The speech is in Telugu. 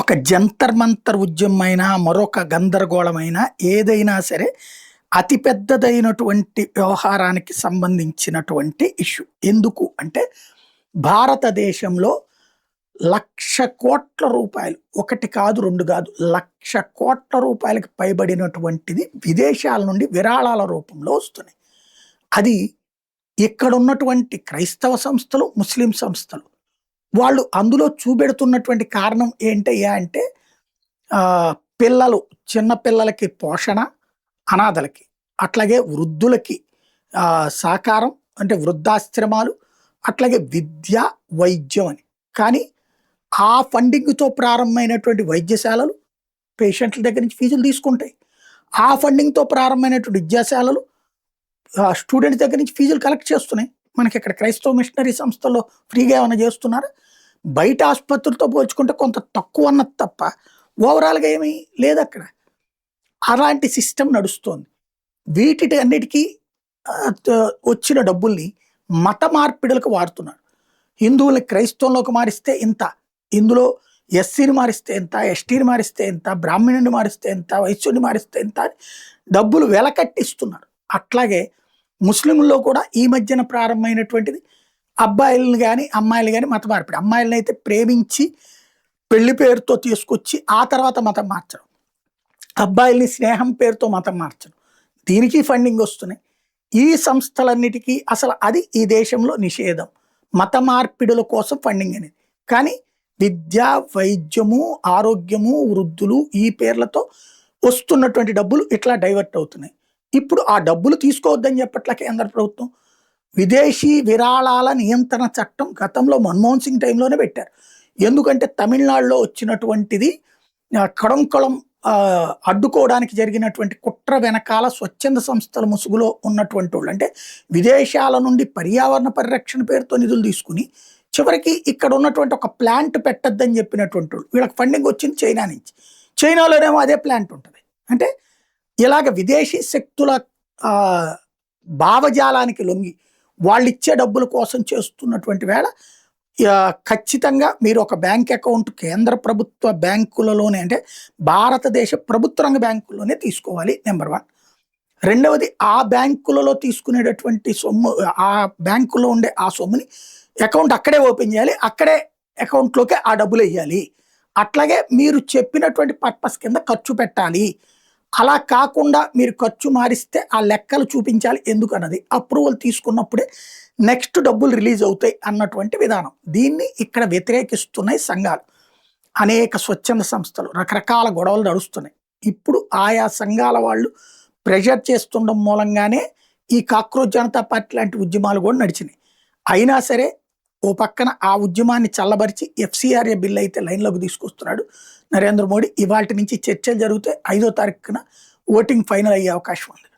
ఒక జంతర్ మంతర్ ఉద్యమమైనా, మరొక గందరగోళమైన ఏదైనా సరే అతి పెద్దదైనటువంటి వ్యవహారానికి సంబంధించినటువంటి ఇష్యూ. ఎందుకు అంటే భారతదేశంలో ₹1,00,00,000 ఒకటి కాదు, 2 కాదు, ₹1,00,00,000 పైబడినటువంటిది విదేశాల నుండి విరాళాల రూపంలో వస్తున్నాయి. అది ఇక్కడున్నటువంటి క్రైస్తవ సంస్థలు, ముస్లిం సంస్థలు వాళ్ళు అందులో చూపెడుతున్నటువంటి కారణం ఏంటయ్యా అంటే పిల్లలు, చిన్న పిల్లలకి పోషణ, అనాథలకి, అట్లాగే వృద్ధులకి సహకారం అంటే వృద్ధాశ్రమాలు, అట్లాగే విద్య, వైద్యం అని. కానీ ఆ ఫండింగ్‌తో ప్రారంభమైనటువంటి వైద్యశాలలు పేషెంట్ల దగ్గర నుంచి ఫీజులు తీసుకుంటాయి. ఆ ఫండింగ్‌తో ప్రారంభమైనటువంటి విద్యాశాలలు స్టూడెంట్స్ దగ్గర నుంచి ఫీజులు కలెక్ట్ చేస్తున్నాయి. మనకి ఇక్కడ క్రైస్తవ మిషనరీ సంస్థల్లో ఫ్రీగా ఏమైనా చేస్తున్నారా? బయట ఆసుపత్రులతో పోల్చుకుంటే కొంత తక్కువ అన్నది తప్ప ఓవరాల్‌గా ఏమీ లేదక్కడ. అలాంటి సిస్టమ్ నడుస్తోంది. వీటిటి అన్నిటికీ వచ్చిన డబ్బుల్ని మత మార్పిడులకు వాడుతున్నారు. హిందువుల్ని క్రైస్తవంలోకి మారిస్తే ఇంత, ఇందులో ఎస్సీని మారిస్తే ఎంత, ఎస్టీని మారిస్తే ఎంత, బ్రాహ్మణుని మారిస్తే ఎంత, వైశ్యుని మారిస్తే ఎంత అని డబ్బులు వెలకట్టిస్తున్నారు. అట్లాగే ముస్లింల్లో కూడా ఈ మధ్యన ప్రారంభమైనటువంటిది అబ్బాయిలను కానీ అమ్మాయిలు కానీ మత మార్పిడి. అమ్మాయిలను అయితే ప్రేమించి పెళ్లి పేరుతో తీసుకొచ్చి ఆ తర్వాత మతం మార్చడం, అబ్బాయిల్ని స్నేహం పేరుతో మతం మార్చడం, దీనికి ఫండింగ్ వస్తున్నాయి. ఈ సంస్థలన్నిటికీ అసలు అది ఈ దేశంలో నిషేధం, మత మార్పిడుల కోసం ఫండింగ్ అనేది. కానీ విద్య, వైద్యము, ఆరోగ్యము, వృద్ధులు ఈ పేర్లతో వస్తున్నటువంటి డబ్బులు ఇట్లా డైవర్ట్ అవుతున్నాయి. ఇప్పుడు ఆ డబ్బులు తీసుకోవద్దని చెప్పట్ల కేంద్ర ప్రభుత్వం విదేశీ విరాళాల నియంత్రణ చట్టం గతంలో మన్మోహన్ సింగ్ టైంలోనే పెట్టారు. ఎందుకంటే తమిళనాడులో వచ్చినటువంటిది కడంకళం అడ్డుకోవడానికి జరిగినటువంటి కుట్ర వెనకాల స్వచ్ఛంద సంస్థల ముసుగులో ఉన్నటువంటి వాళ్ళు, అంటే విదేశాల నుండి పర్యావరణ పరిరక్షణ పేరుతో నిధులు తీసుకుని చివరికి ఇక్కడ ఉన్నటువంటి ఒక ప్లాంట్ పెట్టద్దని చెప్పినటువంటి వాళ్ళు, వీళ్ళకి ఫండింగ్ వచ్చింది చైనా నుంచి. చైనాలోనేమో అదే ప్లాంట్ ఉంటుంది. అంటే ఇలాగ విదేశీ శక్తుల భావజాలానికి లొంగి వాళ్ళు ఇచ్చే డబ్బుల కోసం చేస్తున్నటువంటి వేళ ఖచ్చితంగా మీరు ఒక బ్యాంక్ అకౌంట్ కేంద్ర ప్రభుత్వ బ్యాంకులలోనే, అంటే భారతదేశ ప్రభుత్వ రంగ బ్యాంకుల్లోనే తీసుకోవాలి. నెంబర్ 1. రెండవది, ఆ బ్యాంకులలో తీసుకునేటటువంటి సొమ్ము, ఆ బ్యాంకులో ఉండే ఆ సొమ్ముని అకౌంట్ అక్కడే ఓపెన్ చేయాలి, అక్కడే అకౌంట్లోకి ఆ డబ్బులు వేయాలి. అట్లాగే మీరు చెప్పినటువంటి పర్పస్ కింద ఖర్చు పెట్టాలి. అలా కాకుండా మీరు ఖర్చు మారిస్తే ఆ లెక్కలు చూపించాలి ఎందుకన్నది అప్రూవల్ తీసుకున్నప్పుడే నెక్స్ట్ డబ్బులు రిలీజ్ అవుతాయి అన్నటువంటి విధానం. దీన్ని ఇక్కడ వ్యతిరేకిస్తున్నాయి సంఘాలు, అనేక స్వచ్ఛంద సంస్థలు, రకరకాల గొడవలు నడుస్తున్నాయి. ఇప్పుడు ఆయా సంఘాల వాళ్ళు ప్రెషర్ చేస్తుండడం మూలంగానే ఈ కాక్రోచ్ జనతా పార్టీ లాంటి ఉద్యమాలు కూడా నడిచినాయి. అయినా సరే ఓ పక్కన ఆ ఉద్యమాన్ని చల్లబరిచి FCRA బిల్ అయితే లైన్లోకి తీసుకొస్తున్నాడు నరేంద్ర మోడీ. ఇవాళ నుంచి చర్చలు జరిగితే 5వ తారీఖున ఓటింగ్ ఫైనల్ అయ్యే అవకాశం ఉంది.